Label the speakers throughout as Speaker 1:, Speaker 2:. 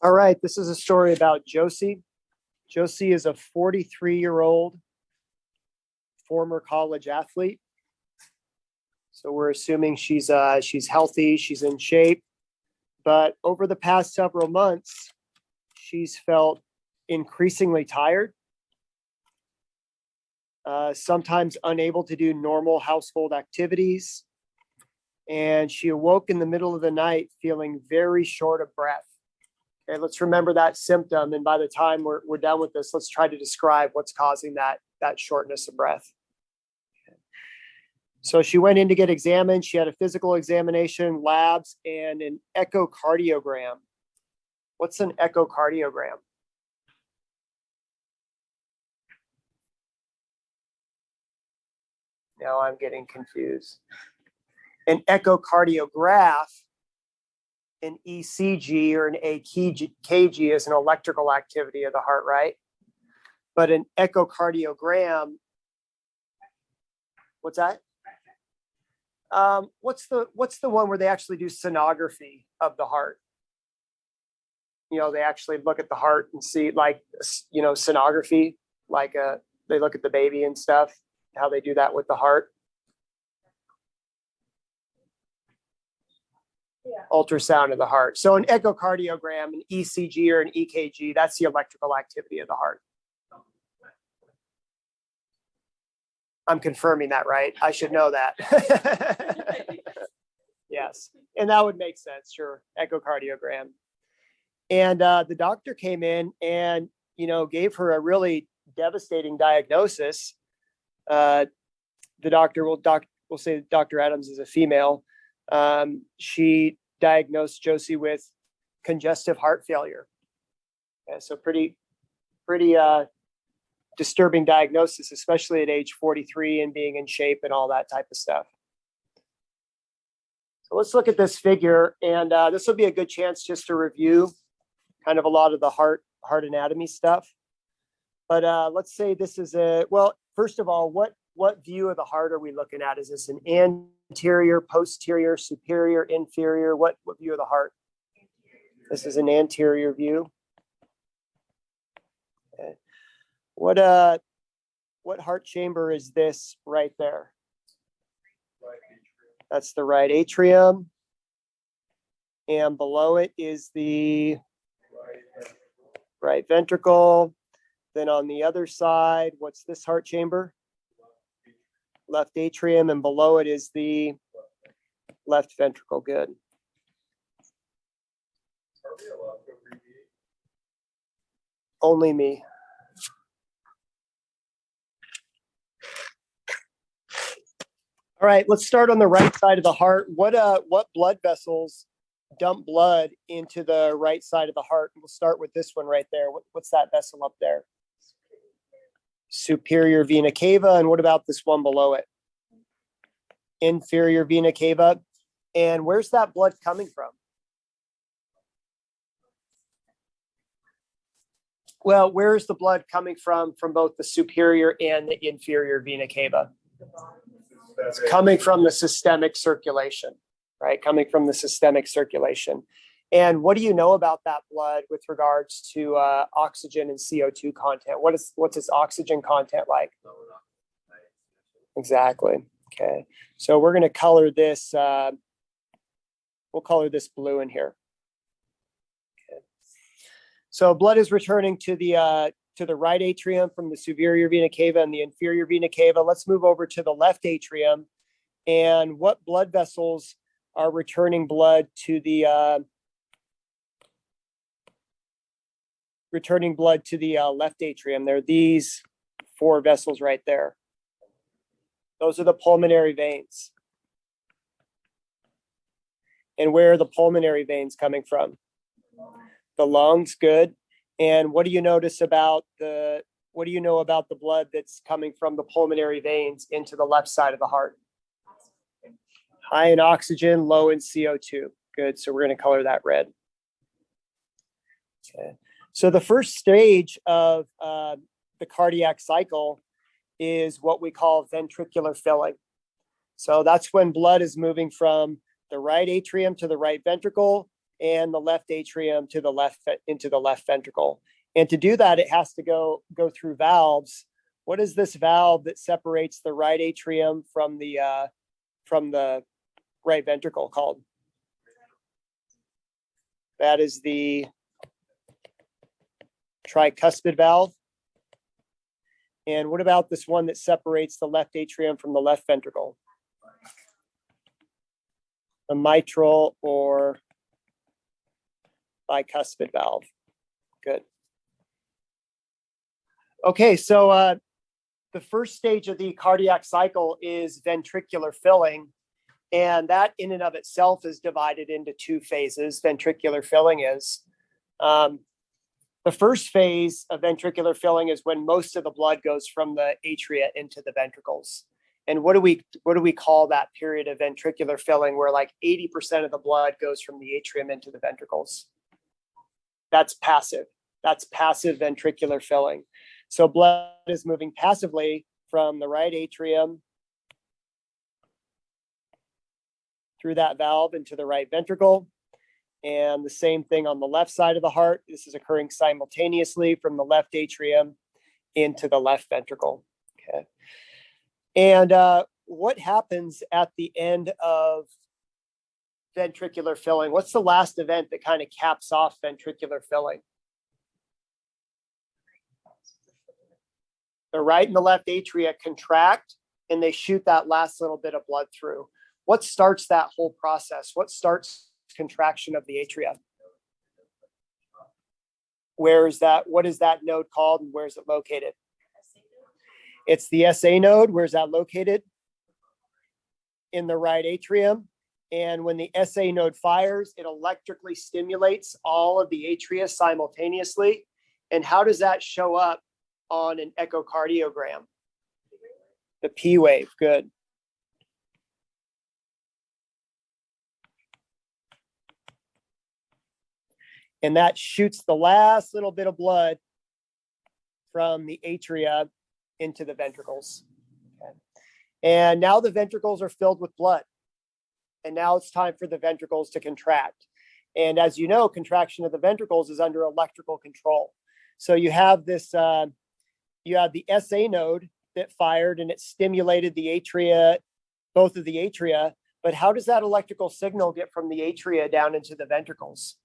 Speaker 1: All right, this is a story about Josie. Josie is a 43-year-old former college athlete. So we're assuming she's healthy, she's in shape. But over the past several months, she's felt increasingly tired, sometimes unable to do normal household activities. And she awoke in the middle of the night feeling very short of breath. Okay, let's remember that symptom. And by the time we're done with this, let's try to describe what's causing that shortness of breath. So she went in to get examined. She had a physical examination, labs, and an echocardiogram. What's an echocardiogram? Now I'm getting confused. An echocardiograph, an ECG or an AKG is an electrical activity of the heart, right? But an echocardiogram, what's that? What's the one where they actually do sonography of the heart? They actually look at the heart and see, like, sonography, like they look at the baby and stuff, how they do that with the heart. Yeah. Ultrasound of the heart. So an echocardiogram, an ECG or an EKG, that's the electrical activity of the heart. I'm confirming that, right? I should know that. Yes. And that would make sense. Sure. Echocardiogram. And the doctor came in and, gave her a really devastating diagnosis. The doctor will say Dr. Adams is a female. She diagnosed Josie with congestive heart failure. Okay, so pretty disturbing diagnosis, especially at age 43 and being in shape and all that type of stuff. So let's look at this figure, and this will be a good chance just to review kind of a lot of the heart anatomy stuff. But let's say this is first of all, what view of the heart are we looking at? Is this an anterior, posterior, superior, inferior? What view of the heart? This is an anterior view. Okay. What heart chamber is this right there? That's the right atrium. And below it is the right ventricle. Then on the other side, what's this heart chamber? Left atrium, and below it is the left ventricle. Good. Only me. All right, let's start on the right side of the heart. What blood vessels dump blood into the right side of the heart? We'll start with this one right there. What's that vessel up there? Superior vena cava. And what about this one below it? Inferior vena cava. And where's that blood coming from? Well, where's the blood coming from both the superior and the inferior vena cava? It's coming from the systemic circulation, right? Coming from the systemic circulation. And what do you know about that blood with regards to oxygen and CO2 content? What's its oxygen content like? Exactly. Okay. So we're going to color this. We'll color this blue in here. Okay. So blood is returning to the right atrium from the superior vena cava and the inferior vena cava. Let's move over to the left atrium. And what blood vessels are returning blood to the left atrium? They're these four vessels right there. Those are the pulmonary veins. And where are the pulmonary veins coming from? The lungs. Good. And what do you know about the blood that's coming from the pulmonary veins into the left side of the heart? High in oxygen, low in CO2. Good. So we're going to color that red. Okay. So the first stage of the cardiac cycle is what we call ventricular filling. So that's when blood is moving from the right atrium to the right ventricle, and the left atrium to the left into the left ventricle. And to do that, it has to go through valves. What is this valve that separates the right atrium from the right ventricle called? That is the tricuspid valve. And what about this one that separates the left atrium from the left ventricle? The mitral or bicuspid valve. Good. Okay, so the first stage of the cardiac cycle is ventricular filling. And that in and of itself is divided into two phases. Ventricular filling is. The first phase of ventricular filling is when most of the blood goes from the atria into the ventricles. And what do we call that period of ventricular filling where like 80% of the blood goes from the atrium into the ventricles? That's passive. That's passive ventricular filling. So blood is moving passively from the right atrium through that valve into the right ventricle. And the same thing on the left side of the heart. This is occurring simultaneously from the left atrium into the left ventricle. Okay. And what happens at the end of ventricular filling? What's the last event that kind of caps off ventricular filling? The right and the left atria contract and they shoot that last little bit of blood through. What starts that whole process? What starts contraction of the atria? Where is that? What is that node called and where is it located? It's the SA node. Where's that located? In the right atrium. And when the SA node fires, it electrically stimulates all of the atria simultaneously. And how does that show up on an echocardiogram? The P wave. Good. And that shoots the last little bit of blood from the atria into the ventricles. Okay. And now the ventricles are filled with blood. And now it's time for the ventricles to contract. And as you know, contraction of the ventricles is under electrical control. So you have this, you have the SA node that fired and it stimulated the atria, both of the atria. But how does that electrical signal get from the atria down into the ventricles?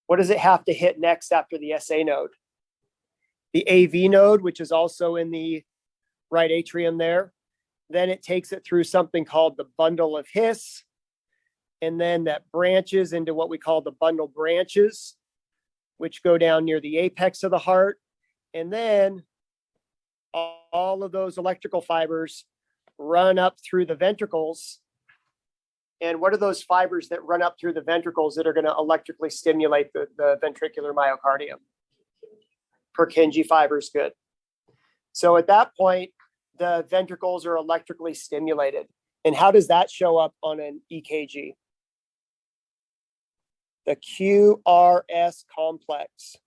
Speaker 1: What does it have to hit next after the SA node? The AV node, which is also in the right atrium there. Then it takes it through something called the bundle of His. And then that branches into what we call the bundle branches, which go down near the apex of the heart. And then all of those electrical fibers run up through the ventricles. And what are those fibers that run up through the ventricles that are going to electrically stimulate the ventricular myocardium? Purkinje fibers, good. So at that point, the ventricles are electrically stimulated. And how does that show up on an EKG? The QRS complex.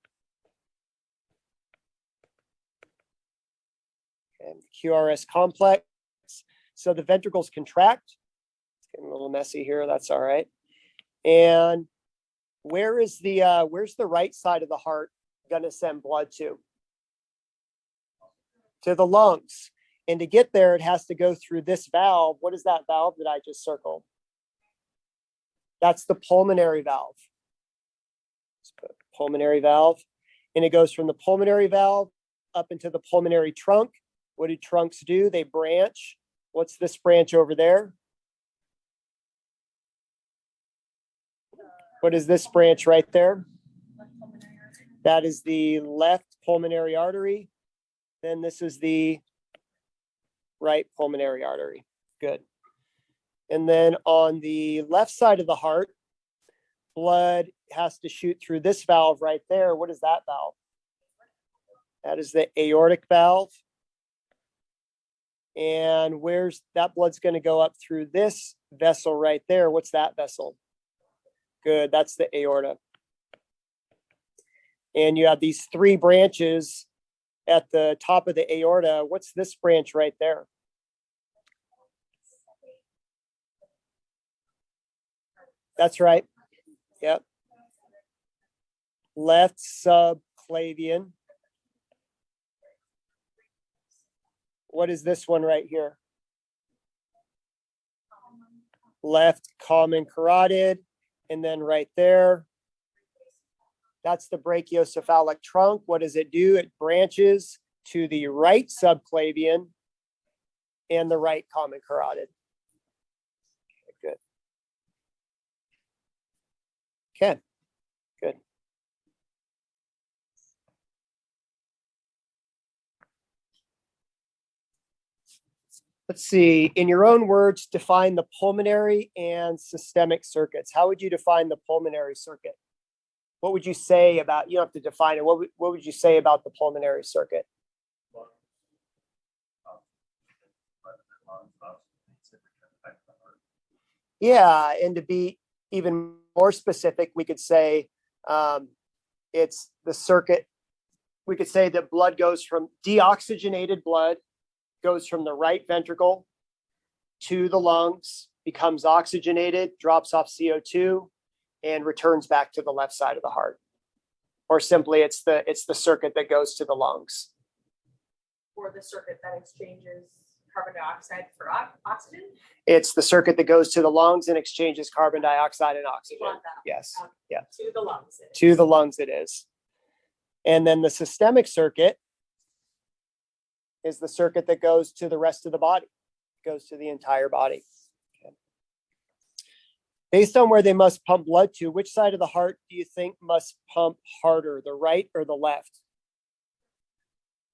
Speaker 1: And QRS complex. So the ventricles contract. Getting a little messy here. That's all right. And where's the right side of the heart going to send blood to? To the lungs. And to get there, it has to go through this valve. What is that valve that I just circled? That's the pulmonary valve. Let's put pulmonary valve. And it goes from the pulmonary valve up into the pulmonary trunk. What do trunks do? They branch. What's this branch over there? What is this branch right there? That is the left pulmonary artery. Then this is the right pulmonary artery. Good. And then on the left side of the heart, blood has to shoot through this valve right there. What is that valve? That is the aortic valve. And where's that blood's going to go up through this vessel right there? What's that vessel? Good, that's the aorta. And you have these three branches at the top of the aorta. What's this branch right there? That's right. Yep. left subclavian. What is this one right here? Left common carotid. And then right there, that's the brachiocephalic trunk. What does it do? It branches to the right subclavian and the right common carotid. Good. Okay, good. Let's see, in your own words, define the pulmonary and systemic circuits. How would you define the pulmonary circuit? What would you say about, you don't have to define it, what would you say about the pulmonary circuit? Yeah, and to be even more specific, we could say it's the circuit. We could say that blood goes from deoxygenated blood goes from the right ventricle to the lungs, becomes oxygenated, drops off CO2, and returns back to the left side of the heart. Or simply, it's the circuit that goes to the lungs.
Speaker 2: Or the circuit that exchanges carbon dioxide for oxygen?
Speaker 1: It's the circuit that goes to the lungs and exchanges carbon dioxide and oxygen. Yes. Yeah.
Speaker 2: To the lungs.
Speaker 1: To the lungs it is. And then the systemic circuit is the circuit that goes to the rest of the body, goes to the entire body. Okay. Based on where they must pump blood to, which side of the heart do you think must pump harder, the right or the left?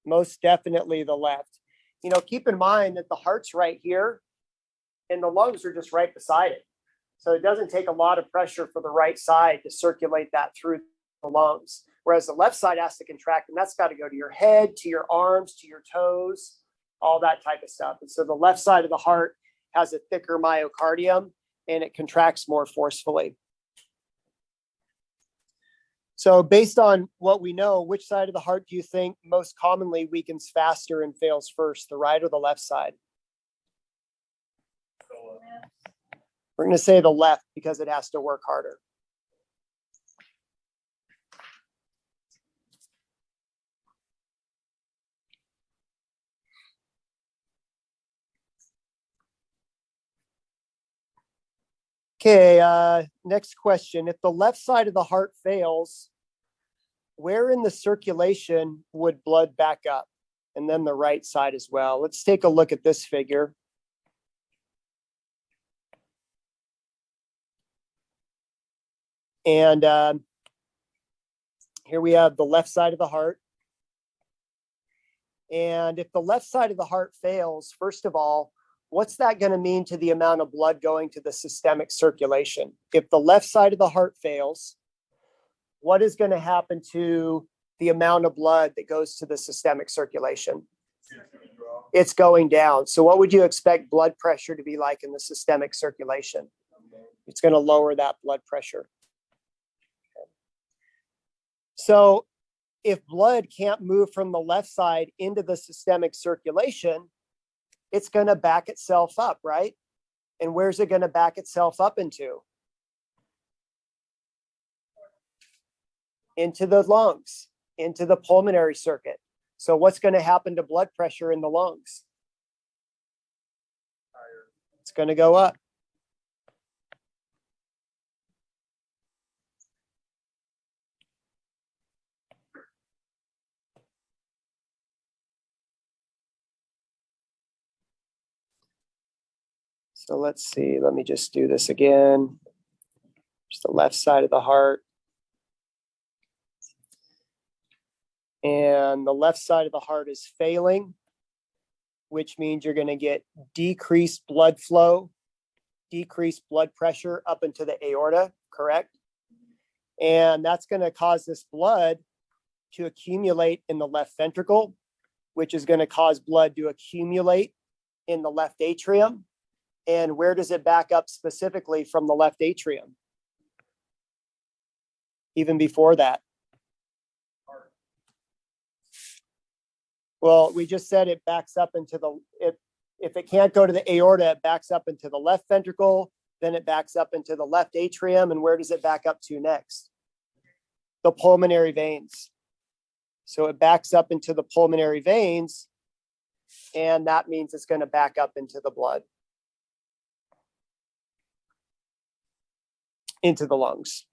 Speaker 1: Most definitely the left. You know, keep in mind that the heart's right here and the lungs are just right beside it. So it doesn't take a lot of pressure for the right side to circulate that through the lungs. Whereas the left side has to contract, and that's got to go to your head, to your arms, to your toes, all that type of stuff. And so the left side of the heart has a thicker myocardium and it contracts more forcefully. So based on what we know, which side of the heart do you think most commonly weakens faster and fails first, the right or the left side? We're going to say the left because it has to work harder. Okay, next question. If the left side of the heart fails, where in the circulation would blood back up? And then the right side as well. Let's take a look at this figure. And here we have the left side of the heart. And if the left side of the heart fails, first of all, what's that going to mean to the amount of blood going to the systemic circulation? If the left side of the heart fails, what is going to happen to the amount of blood that goes to the systemic circulation? It's going down. So what would you expect blood pressure to be like in the systemic circulation? It's going to lower that blood pressure. So if blood can't move from the left side into the systemic circulation, it's going to back itself up, right? And where's it going to back itself up into? Into the lungs, into the pulmonary circuit. So what's going to happen to blood pressure in the lungs? It's going to go up. So let's see, let me just do this again. Just the left side of the heart. And the left side of the heart is failing, which means you're going to get decreased blood flow, decreased blood pressure up into the aorta, correct? And that's going to cause this blood to accumulate in the left ventricle, which is going to cause blood to accumulate in the left atrium. And where does it back up specifically from the left atrium? Even before that. Well, we just said it backs up into the, if it can't go to the aorta, it backs up into the left ventricle, then it backs up into the left atrium. And where does it back up to next? the pulmonary veins. So it backs up into the pulmonary veins, and that means it's going to back up into the blood, into the lungs.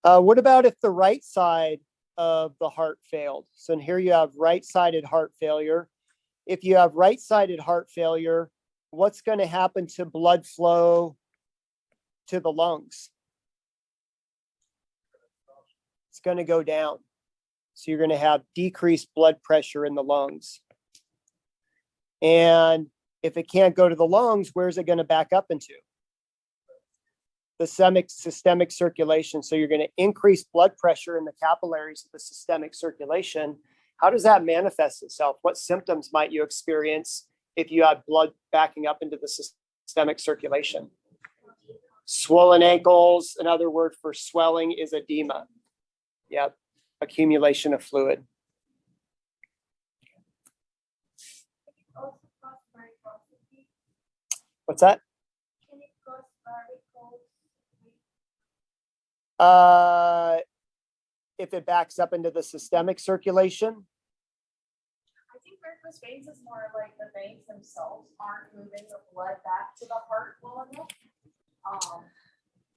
Speaker 1: What about if the right side of the heart failed? So here you have right-sided heart failure. If you have right-sided heart failure, what's going to happen to blood flow to the lungs? It's going to go down. So you're going to have decreased blood pressure in the lungs. And if it can't go to the lungs, where's it going to back up into? The systemic circulation. So you're going to increase blood pressure in the capillaries of the systemic circulation. How does that manifest itself? What symptoms might you experience if you had blood backing up into the systemic circulation? Swollen ankles. Another word for swelling is edema. Yep, accumulation of fluid. What's that? If it backs up into the systemic circulation?
Speaker 2: I think varicose veins is more like the veins themselves aren't moving the blood back to the heart well enough.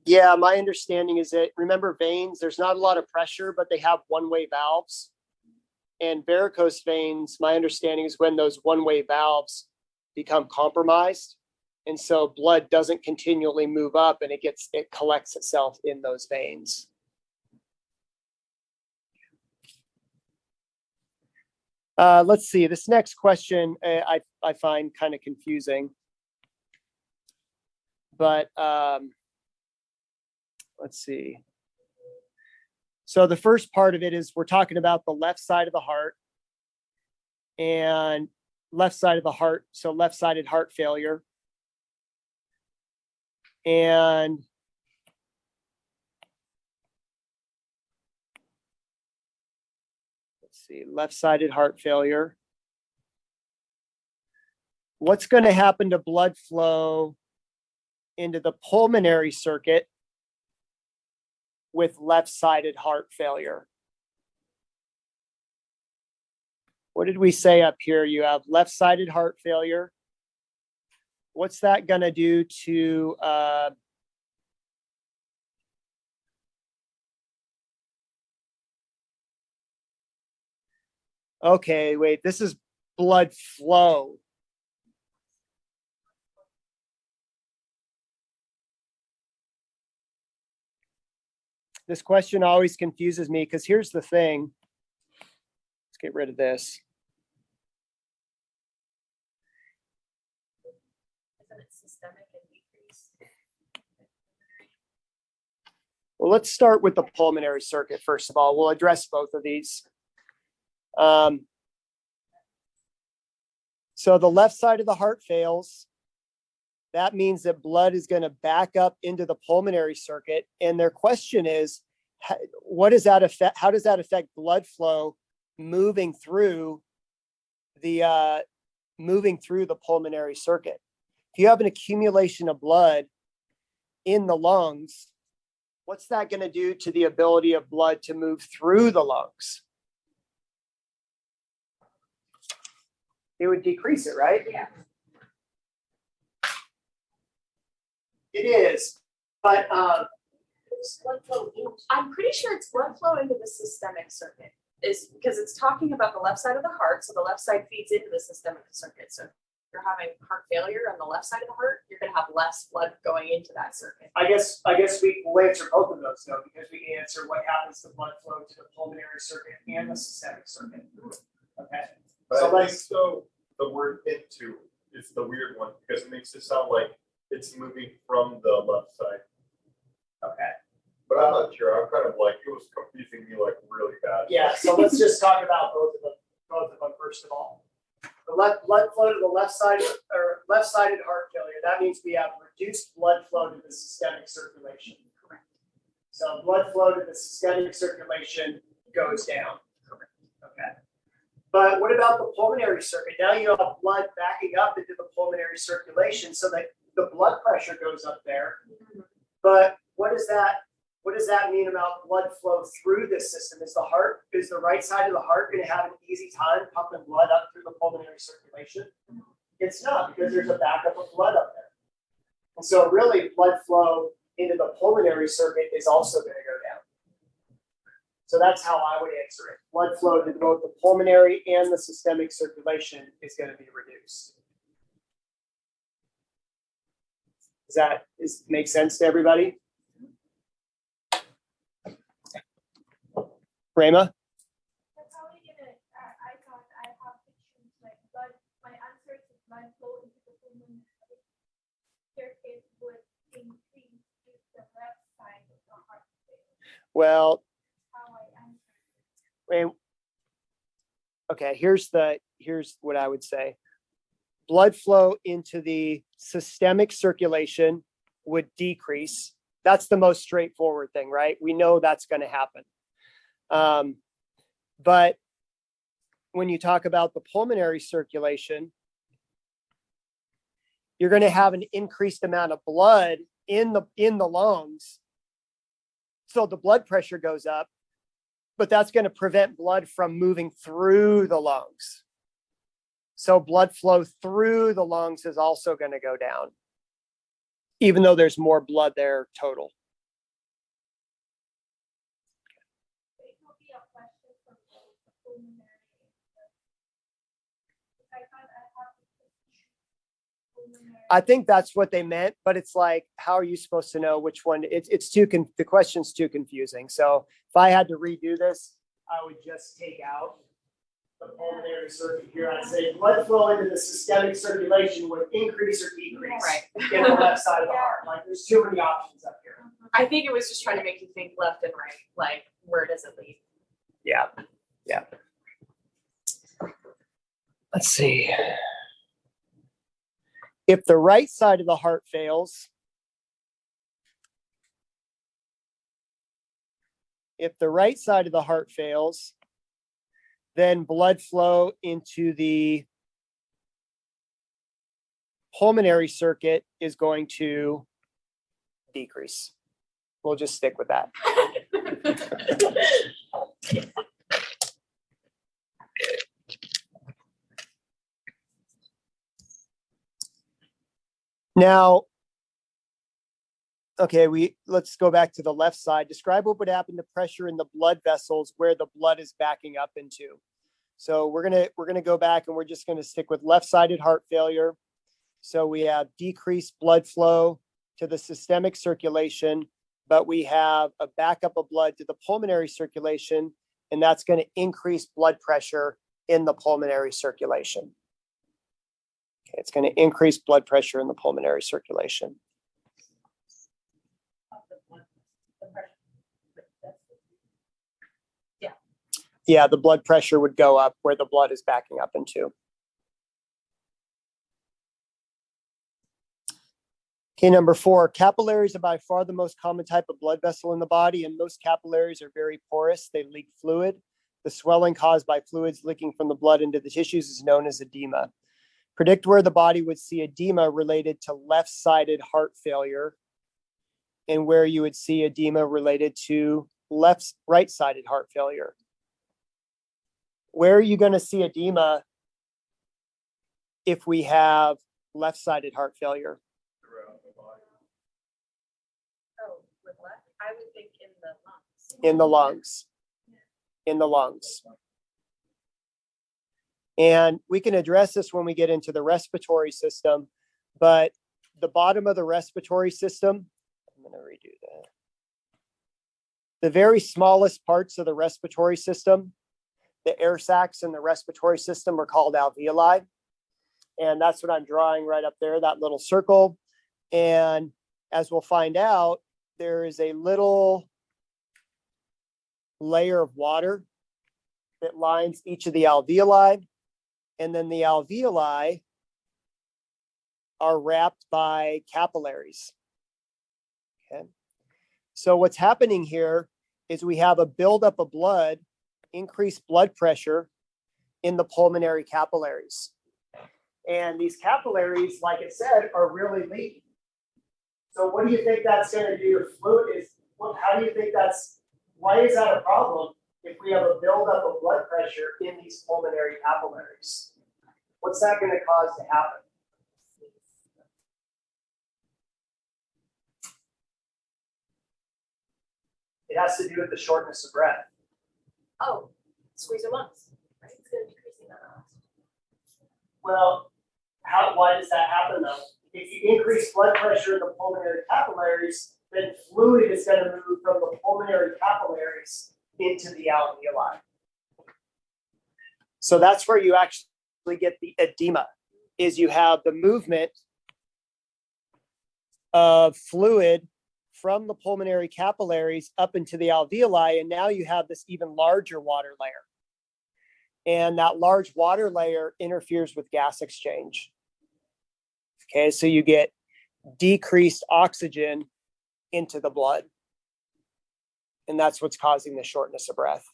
Speaker 1: Yeah, my understanding is that, remember, veins, there's not a lot of pressure, but they have one-way valves. And varicose veins, my understanding is when those one-way valves become compromised. And so blood doesn't continually move up, and it collects itself in those veins. Let's see, this next question I find kind of confusing. But let's see. So the first part of it is we're talking about the left side of the heart and left side of the heart. So left-sided heart failure. And let's see, left-sided heart failure. What's going to happen to blood flow into the pulmonary circuit with left-sided heart failure? What did we say up here? You have left-sided heart failure. What's that going to do to okay, wait, this is blood flow. This question always confuses me because here's the thing. Let's get rid of this.
Speaker 2: Isn't it systemic and decreased?
Speaker 1: Well, let's start with the pulmonary circuit, first of all. We'll address both of these. So the left side of the heart fails. That means that blood is going to back up into the pulmonary circuit. And their question is, what does that affect? How does that affect blood flow moving through the pulmonary circuit? If you have an accumulation of blood in the lungs, what's that going to do to the ability of blood to move through the lungs? It would decrease it, right?
Speaker 2: Yeah.
Speaker 1: It is, but
Speaker 2: Blood flow. I'm pretty sure it's blood flow into the systemic circuit, is because it's talking about the left side of the heart. So the left side feeds into the systemic circuit. So if you're having heart failure on the left side of the heart, you're going to have less blood going into that circuit.
Speaker 1: I guess we'll answer both of those though, because we can answer what happens to blood flow to the pulmonary circuit and the systemic circuit. Okay.
Speaker 3: But
Speaker 1: So
Speaker 3: I think so the word into is the weird one because it makes it sound like it's moving from the left side.
Speaker 1: Okay.
Speaker 3: But I'm not sure. I'm kind of like, it was confusing me like really bad.
Speaker 1: Yeah. So let's just talk about both of them first of all. The blood flow to the left side or left-sided heart failure. That means we have reduced blood flow to the systemic circulation.
Speaker 2: Correct.
Speaker 1: So blood flow to the systemic circulation goes down.
Speaker 2: Correct.
Speaker 1: Okay. But what about the pulmonary circuit? Now you have blood backing up into the pulmonary circulation so that the blood pressure goes up there.
Speaker 2: Mm-hmm.
Speaker 1: But what does that mean about blood flow through this system? Is the right side of the heart going to have an easy time pumping blood up through the pulmonary circulation? It's not, because there's a backup of blood up there. And so really blood flow into the pulmonary circuit is also going to go down. So that's how I would answer it. Blood flow to both the pulmonary and the systemic circulation is going to be reduced. Does that make sense to everybody? Rema?
Speaker 4: That's how we get it. I thought I have pictures like blood. My answer to blood flow into the pulmonary circuit would increase if the left side of the heart fails.
Speaker 1: Well,
Speaker 4: How I answered.
Speaker 1: okay, here's what I would say. Blood flow into the systemic circulation would decrease. That's the most straightforward thing, right? We know that's going to happen. But when you talk about the pulmonary circulation, you're going to have an increased amount of blood in the lungs. So the blood pressure goes up, but that's going to prevent blood from moving through the lungs. So blood flow through the lungs is also going to go down, even though there's more blood there total.
Speaker 4: It will be a question for both the pulmonary and I thought I have pulmonary.
Speaker 1: I think that's what they meant, but it's like, how are you supposed to know which one? The question's too confusing. So if I had to redo this, I would just take out the pulmonary circuit here. I'd say blood flow into the systemic circulation would increase or decrease
Speaker 2: Right.
Speaker 1: in the left side of the heart. Like there's too many options up here.
Speaker 2: I think it was just trying to make you think left and right, like where does it lead?
Speaker 1: Yeah. Let's see. If the right side of the heart fails, then blood flow into the pulmonary circuit is going to decrease. We'll just stick with that. Now, okay, let's go back to the left side. Describe what would happen to pressure in the blood vessels where the blood is backing up into. So we're gonna go back and we're just gonna stick with left-sided heart failure. So we have decreased blood flow to the systemic circulation, but we have a backup of blood to the pulmonary circulation, and that's going to increase blood pressure in the pulmonary circulation. Okay, it's going to increase blood pressure in the pulmonary circulation. Yeah, the blood pressure would go up where the blood is backing up into. Okay, number 4, capillaries are by far the most common type of blood vessel in the body, and most capillaries are very porous. They leak fluid. The swelling caused by fluids leaking from the blood into the tissues is known as edema. Predict where the body would see edema related to left-sided heart failure and where you would see edema related to right-sided heart failure. Where are you going to see edema if we have left-sided heart failure?
Speaker 2: Oh, with left? I would think in the lungs.
Speaker 1: In the lungs. In the lungs. And we can address this when we get into the respiratory system, but the bottom of the respiratory system, I'm going to redo that. The very smallest parts of the respiratory system, the air sacs in the respiratory system, are called alveoli. And that's what I'm drawing right up there, that little circle. And as we'll find out, there is a little layer of water that lines each of the alveoli. And then the alveoli are wrapped by capillaries. Okay. So what's happening here is we have a buildup of blood, increased blood pressure in the pulmonary capillaries. And these capillaries, like it said, are really leaky. So what do you think that's going to do to fluid? How do you think why is that a problem if we have a buildup of blood pressure in these pulmonary capillaries? What's that going to cause to happen? It has to do with the shortness of breath.
Speaker 2: Oh, squeeze your lungs, right? It's gonna decrease the amount of oxygen.
Speaker 1: Well, why does that happen though? If you increase blood pressure in the pulmonary capillaries, then fluid is going to move from the pulmonary capillaries into the alveoli. So that's where you actually get the edema, is you have the movement of fluid from the pulmonary capillaries up into the alveoli, and now you have this even larger water layer. And that large water layer interferes with gas exchange. Okay, so you get decreased oxygen into the blood. And that's what's causing the shortness of breath.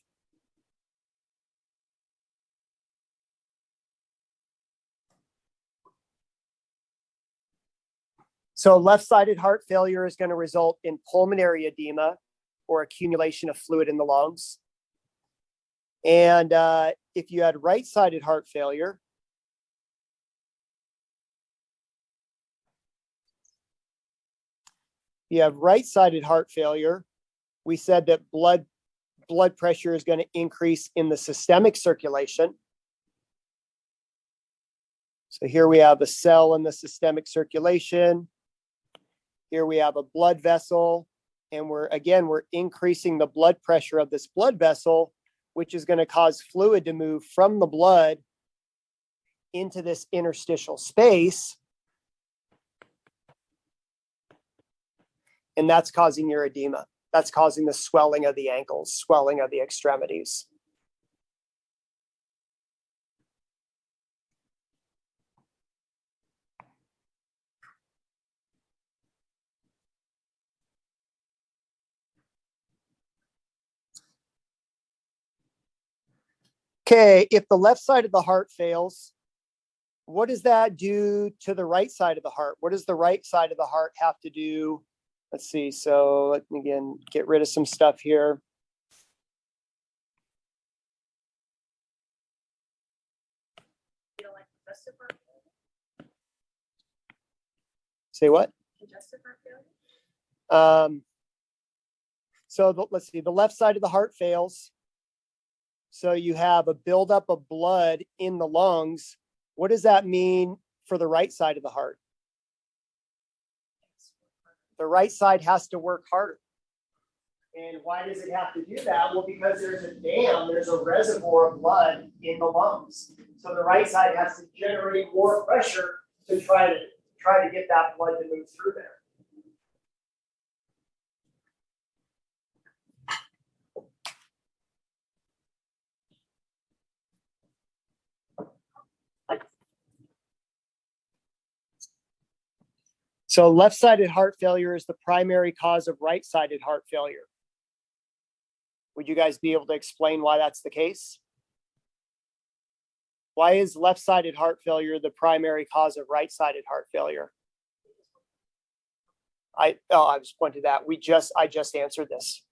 Speaker 1: So left-sided heart failure is going to result in pulmonary edema or accumulation of fluid in the lungs. And if you had right-sided heart failure, you have right-sided heart failure, we said that blood pressure is going to increase in the systemic circulation. So here we have a cell in the systemic circulation. Here we have a blood vessel, and we're increasing the blood pressure of this blood vessel, which is going to cause fluid to move from the blood into this interstitial space. And that's causing your edema. That's causing the swelling of the ankles, swelling of the extremities. Okay, if the left side of the heart fails, what does that do to the right side of the heart? What does the right side of the heart have to do? Let's see. So let me again get rid of some stuff here.
Speaker 2: You don't like congestive heart failure?
Speaker 1: Say what?
Speaker 2: Congestive heart failure?
Speaker 1: Let's see. The left side of the heart fails. So you have a buildup of blood in the lungs. What does that mean for the right side of the heart? The right side has to work harder. And why does it have to do that? Well, because there's a dam, there's a reservoir of blood in the lungs. So the right side has to generate more pressure to try to get that blood to move through there. So left-sided heart failure is the primary cause of right-sided heart failure. Would you guys be able to explain why that's the case? Why is left-sided heart failure the primary cause of right-sided heart failure? I just pointed that. I just answered this.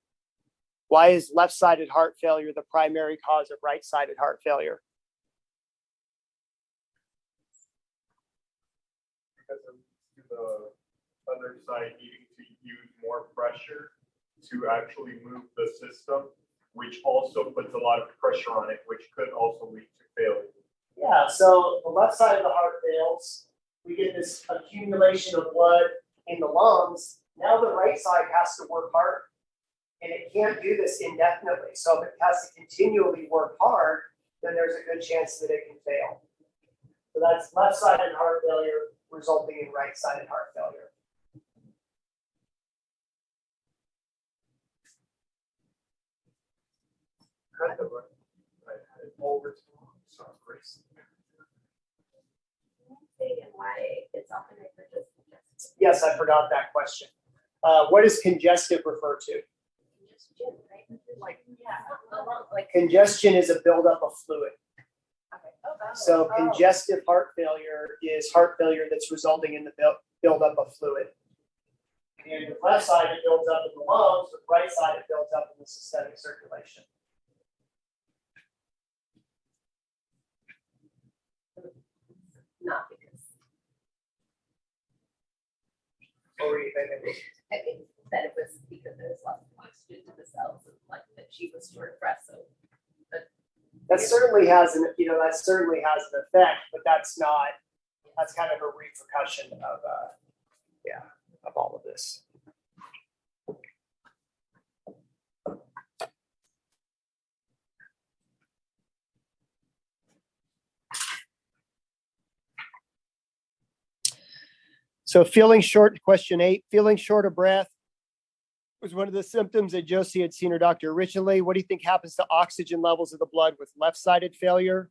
Speaker 1: Why is left-sided heart failure the primary cause of right-sided heart failure?
Speaker 3: Because of the other side needing to use more pressure to actually move the system, which also puts a lot of pressure on it, which could also lead to failure.
Speaker 1: Yeah, so the left side of the heart fails. We get this accumulation of blood in the lungs. Now the right side has to work hard, and it can't do this indefinitely. So if it has to continually work hard, then there's a good chance that it can fail. So that's left-sided heart failure resulting in right-sided heart failure.
Speaker 2: And why it's often referred to as congestive.
Speaker 1: Yes, I forgot that question. What does congestive refer to?
Speaker 2: Congestion, right? Like
Speaker 1: Congestion is a buildup of fluid.
Speaker 2: okay.
Speaker 1: So congestive heart failure is heart failure that's resulting in the buildup of fluid. And the left side, it builds up in the lungs, the right side, it builds up in the systemic circulation.
Speaker 2: Not because
Speaker 1: What were you thinking?
Speaker 2: I think that it was because there was lots of oxygen to the cells and like that she was short breath. So
Speaker 1: That certainly has an, that certainly has an effect, but that's kind of a repercussion of, of all of this. So feeling short, question 8, feeling short of breath was one of the symptoms that Josie had seen her doctor originally. What do you think happens to oxygen levels of the blood with left-sided failure?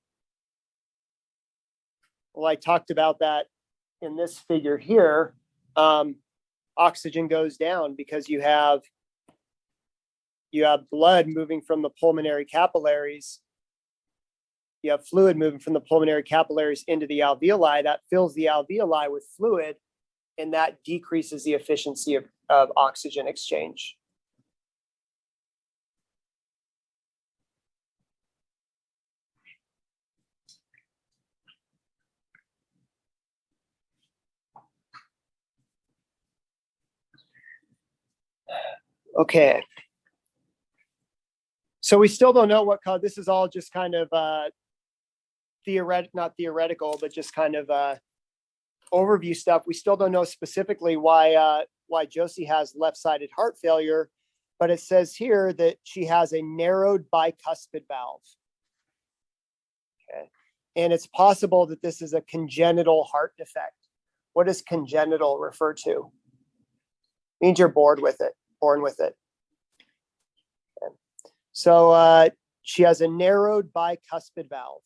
Speaker 1: Well, I talked about that in this figure here. Oxygen goes down because you have blood moving from the pulmonary capillaries. You have fluid moving from the pulmonary capillaries into the alveoli. That fills the alveoli with fluid, and that decreases the efficiency of oxygen exchange. Okay. So we still don't know what cause. This is all just kind of not theoretical, but just kind of overview stuff. We still don't know specifically why Josie has left-sided heart failure, but it says here that she has a narrowed bicuspid valve. Okay. And it's possible that this is a congenital heart defect. What does congenital refer to? It means you're born with it. Okay. So she has a narrowed bicuspid valve.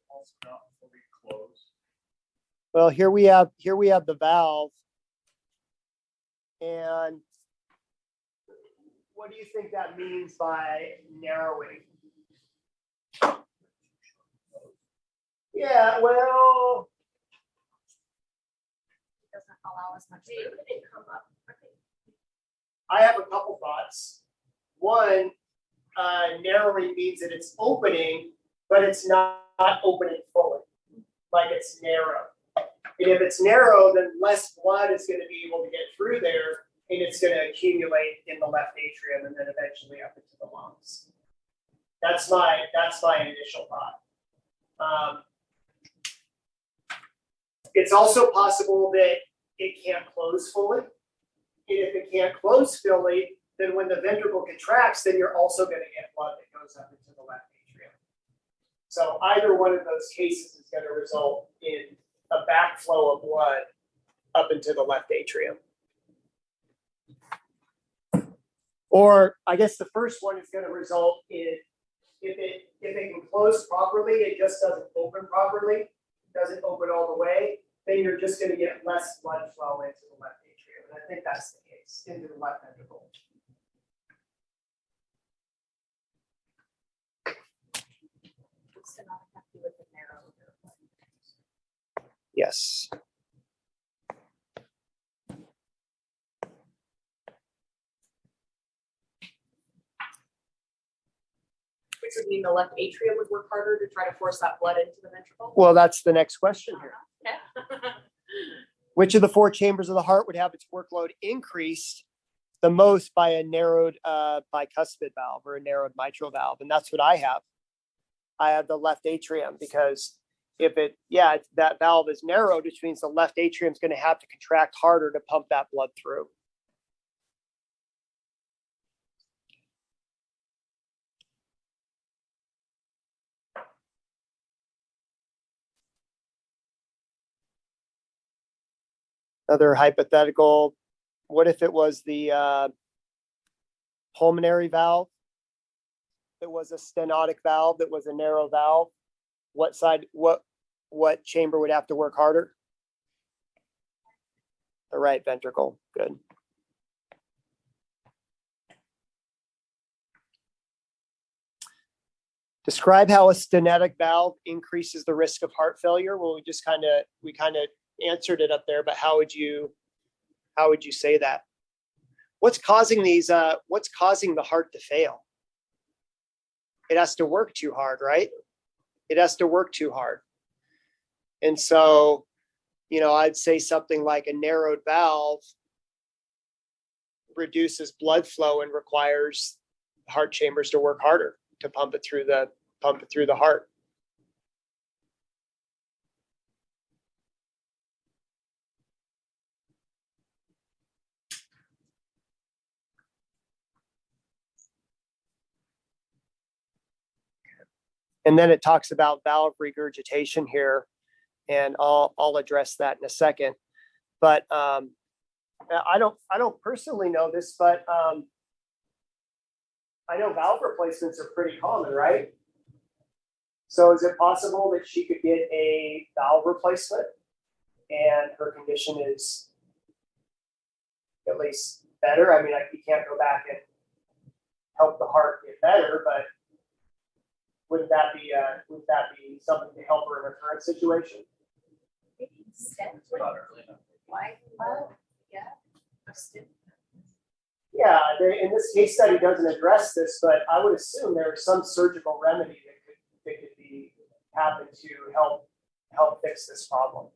Speaker 3: Also not fully closed.
Speaker 1: Well, here we have the valve. And what do you think that means by narrowing? Yeah, well,
Speaker 2: it doesn't allow as much. It didn't come up.
Speaker 1: I have a couple thoughts. One, narrowing means that it's opening, but it's not opening fully, like it's narrow. And if it's narrow, then less blood is going to be able to get through there, and it's going to accumulate in the left atrium and then eventually up into the lungs. That's my initial thought. It's also possible that it can't close fully. And if it can't close fully, then when the ventricle contracts, then you're also going to get blood that goes up into the left atrium. So either one of those cases is going to result in a backflow of blood up into the left atrium. Or I guess the first one is going to result in, if it can close properly, it just doesn't open properly, doesn't open all the way, then you're just going to get less blood flow into the left atrium. And I think that's the case, into the left ventricle. Yes.
Speaker 2: Which would mean the left atrium would work harder to try to force that blood into the ventricle.
Speaker 1: Well, that's the next question here.
Speaker 2: Yeah.
Speaker 1: Which of the 4 chambers of the heart would have its workload increased the most by a narrowed bicuspid valve or a narrowed mitral valve? And that's what I have. I have the left atrium, because if that valve is narrowed, which means the left atrium is going to have to contract harder to pump that blood through. Another hypothetical, what if it was the pulmonary valve? It was a stenotic valve that was a narrow valve. What chamber would have to work harder? The right ventricle. Good. Describe how a stenotic valve increases the risk of heart failure. Well, we kind of answered it up there, but how would you say that? What's causing the heart to fail? It has to work too hard, right? It has to work too hard. And so, I'd say something like a narrowed valve reduces blood flow and requires heart chambers to work harder to pump it through the heart. And then it talks about valve regurgitation here, and I'll address that in a second. But I don't personally know this, but I know valve replacements are pretty common, right? So is it possible that she could get a valve replacement and her condition is at least better? I mean, you can't go back and help the heart get better, but would that be something to help her in her current situation? Yeah, in this case study doesn't address this, but I would assume there is some surgical remedy that could be happened to help fix this problem.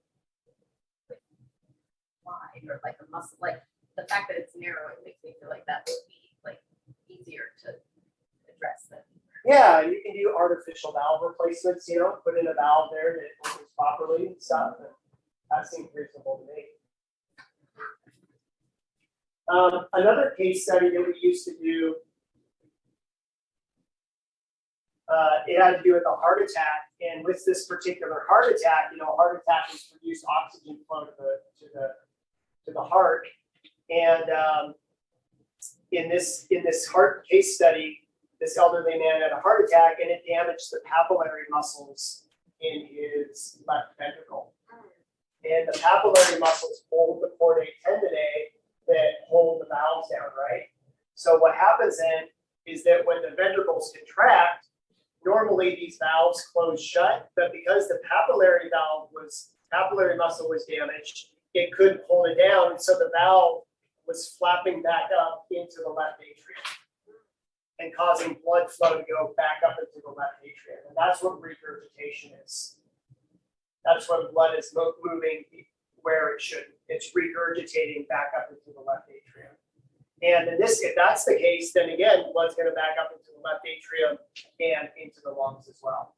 Speaker 5: Wide or like a muscle, like the fact that it's narrow, it makes me feel like that would be like easier to address that.
Speaker 1: Yeah, you can do artificial valve replacements, put in a valve there that works properly and stuff. And that seems reasonable to me. Another case study that we used to do, it had to do with a heart attack. And with this particular heart attack, heart attack is reduced oxygen flow to the heart. And in this heart case study, this elderly man had a heart attack and it damaged the papillary muscles in his left ventricle. And the papillary muscles hold the chordae tendineae that hold the valves down, right? So what happens then is that when the ventricles contract, normally these valves close shut, but because the papillary muscle was damaged, it couldn't hold it down. And so the valve was flapping back up into the left atrium and causing blood flow to go back up into the left atrium. And that's what regurgitation is. That's when blood is moving where it should. It's regurgitating back up into the left atrium. And if that's the case, then again, blood's going to back up into the left atrium and into the lungs as well.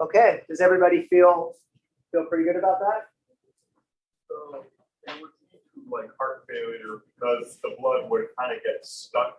Speaker 1: Okay, does everybody feel pretty good about that?
Speaker 3: So it would lead to like heart failure because the blood would kind of get stuck